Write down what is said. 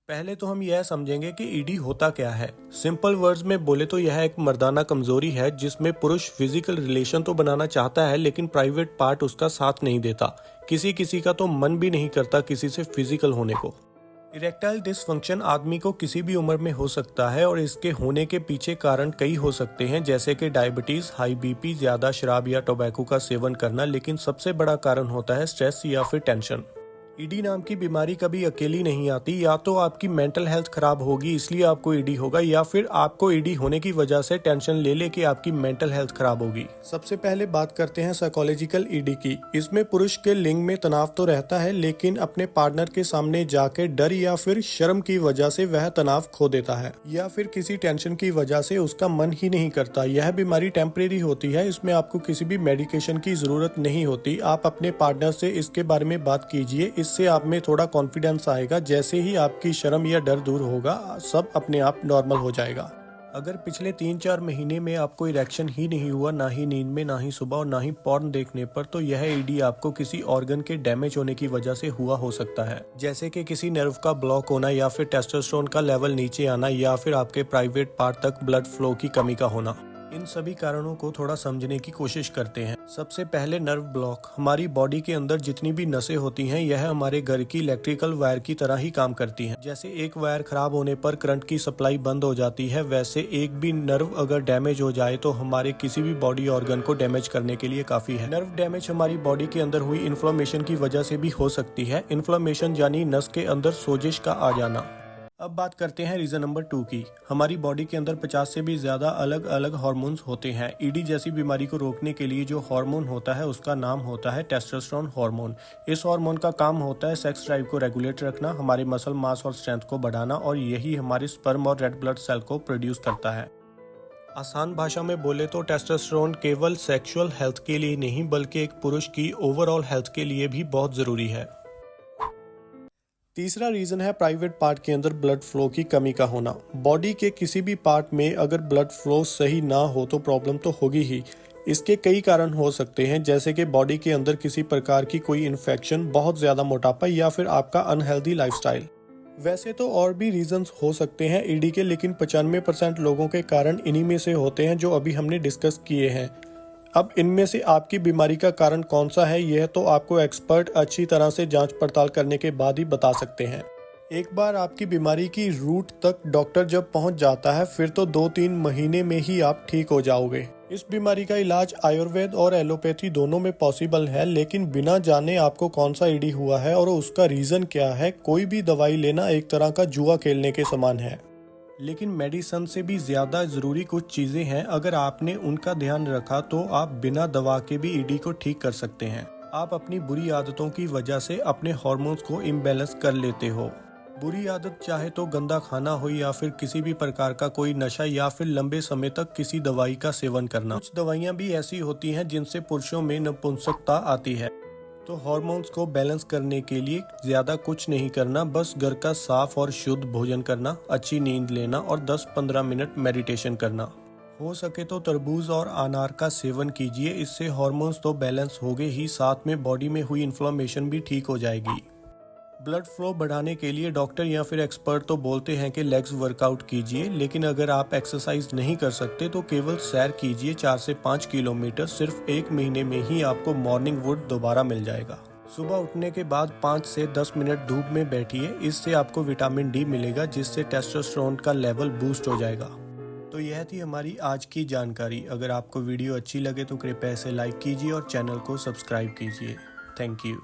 पहले तो हम यह समझेंगे कि ईडी होता क्या है। सिंपल वर्ड्स में बोले तो यह एक मर्दाना कमजोरी है जिसमें पुरुष फिजिकल रिलेशन तो बनाना चाहता है लेकिन प्राइवेट पार्ट उसका साथ नहीं देता। किसी किसी का तो मन भी नहीं करता किसी से फिजिकल होने को। इरेक्टाइल डिसफंक्शन आदमी को किसी भी उम्र में हो सकता है और इसके होने के पीछे कारण कई हो सकते हैं, जैसे कि डायबिटीज, हाई बीपी, ज्यादा शराब या टोबैको का सेवन करना, लेकिन सबसे बड़ा कारण होता है स्ट्रेस या फिर टेंशन। ईडी नाम की बीमारी कभी अकेली नहीं आती। या तो आपकी मेंटल हेल्थ खराब होगी इसलिए आपको ईडी होगा, या फिर आपको ईडी होने की वजह से टेंशन ले ले कि आपकी मेंटल हेल्थ खराब होगी। सबसे पहले बात करते हैं साइकोलॉजिकल ईडी की। इसमें पुरुष के लिंग में तनाव तो रहता है लेकिन अपने पार्टनर के सामने जाके डर या फिर शर्म की वजह से वह तनाव खो देता है, या फिर किसी टेंशन की वजह से उसका मन ही नहीं करता। यह बीमारी टेम्परेरी होती है, इसमें आपको किसी भी मेडिकेशन की जरूरत नहीं होती। आप अपने पार्टनर से इसके बारे में बात कीजिए, इससे आप में थोड़ा कॉन्फिडेंस आएगा। जैसे ही आपकी शर्म या डर दूर होगा सब अपने आप नॉर्मल हो जाएगा। अगर पिछले 3-4 महीने में आपको इरेक्शन ही नहीं हुआ, ना ही नींद में, ना ही सुबह और ना ही पॉर्न देखने पर, तो यह ईडी आपको किसी ऑर्गन के डैमेज होने की वजह से हुआ हो सकता है, जैसे कि किसी नर्व का ब्लॉक होना या फिर टेस्टोस्टेरोन का लेवल नीचे आना या फिर आपके प्राइवेट पार्ट तक ब्लड फ्लो की कमी का होना। इन सभी कारणों को थोड़ा समझने की कोशिश करते हैं। सबसे पहले नर्व ब्लॉक। हमारी बॉडी के अंदर जितनी भी नसें होती हैं यह हमारे घर की इलेक्ट्रिकल वायर की तरह ही काम करती हैं। जैसे एक वायर खराब होने पर करंट की सप्लाई बंद हो जाती है, वैसे एक भी नर्व अगर डैमेज हो जाए तो हमारे किसी भी बॉडी ऑर्गन को डैमेज करने के लिए काफी है। नर्व डैमेज हमारी बॉडी के अंदर हुई इन्फ्लेमेशन की वजह से भी हो सकती है। इन्फ्लेमेशन यानी नस के अंदर सोजिश का आ जाना। अब बात करते हैं रीजन नंबर 2 की। हमारी बॉडी के अंदर 50 से भी ज्यादा अलग अलग हार्मोन्स होते हैं। ईडी जैसी बीमारी को रोकने के लिए जो हार्मोन होता है उसका नाम होता है टेस्टोस्टेरोन हार्मोन। इस हार्मोन का काम होता है सेक्स ड्राइव को रेगुलेट रखना, हमारे मसल मास और स्ट्रेंथ को बढ़ाना, और यही हमारे स्पर्म और रेड ब्लड सेल को प्रोड्यूस करता है। आसान भाषा में बोले तो टेस्टोस्टेरोन केवल सेक्सुअल हेल्थ के लिए नहीं बल्कि एक पुरुष की ओवरऑल हेल्थ के लिए भी बहुत जरूरी है। तीसरा रीजन है प्राइवेट पार्ट के अंदर ब्लड फ्लो की कमी का होना। बॉडी के किसी भी पार्ट में अगर ब्लड फ्लो सही ना हो तो प्रॉब्लम तो होगी ही। इसके कई कारण हो सकते हैं, जैसे कि बॉडी के अंदर किसी प्रकार की कोई इन्फेक्शन, बहुत ज्यादा मोटापा या फिर आपका अनहेल्दी लाइफस्टाइल। वैसे तो और भी रीजंस हो सकते हैं ईडी के, लेकिन 95% लोगों के कारण इन्हीं में से होते हैं जो अभी हमने डिस्कस किए हैं। अब इनमें से आपकी बीमारी का कारण कौन सा है यह तो आपको एक्सपर्ट अच्छी तरह से जांच पड़ताल करने के बाद ही बता सकते हैं। एक बार आपकी बीमारी की रूट तक डॉक्टर जब पहुंच जाता है फिर तो 2-3 महीने में ही आप ठीक हो जाओगे। इस बीमारी का इलाज आयुर्वेद और एलोपैथी दोनों में पॉसिबल है, लेकिन बिना जाने आपको कौन सा ईडी हुआ है और उसका रीजन क्या है, कोई भी दवाई लेना एक तरह का जुआ खेलने के समान है। लेकिन मेडिसिन से भी ज्यादा जरूरी कुछ चीजें हैं, अगर आपने उनका ध्यान रखा तो आप बिना दवा के भी ईडी को ठीक कर सकते हैं। आप अपनी बुरी आदतों की वजह से अपने हार्मोन्स को इम्बैलेंस कर लेते हो। बुरी आदत चाहे तो गंदा खाना हो या फिर किसी भी प्रकार का कोई नशा या फिर लंबे समय तक किसी दवाई का सेवन करना। कुछ दवाइयां भी ऐसी होती हैं जिनसे पुरुषों में नपुंसकता आती है। तो हार्मोन्स को बैलेंस करने के लिए ज्यादा कुछ नहीं करना, बस घर का साफ और शुद्ध भोजन करना, अच्छी नींद लेना और 10-15 मिनट मेडिटेशन करना। हो सके तो तरबूज और अनार का सेवन कीजिए, इससे हार्मोन्स तो बैलेंस हो गए ही, साथ में बॉडी में हुई इन्फ्लेमेशन भी ठीक हो जाएगी। ब्लड फ्लो बढ़ाने के लिए डॉक्टर या फिर एक्सपर्ट तो बोलते हैं कि लेग्स वर्कआउट कीजिए, लेकिन अगर आप एक्सरसाइज नहीं कर सकते तो केवल सैर कीजिए 4 से 5 किलोमीटर। सिर्फ 1 महीने में ही आपको मॉर्निंग वुड दोबारा मिल जाएगा। सुबह उठने के बाद 5 से 10 मिनट धूप में बैठिए, इससे आपको विटामिन डी मिलेगा जिससे टेस्टोस्टेरोन का लेवल बूस्ट हो जाएगा। तो यह थी हमारी आज की जानकारी। अगर आपको वीडियो अच्छी लगे तो कृपया इसे लाइक कीजिए और चैनल को सब्सक्राइब कीजिए। Thank you.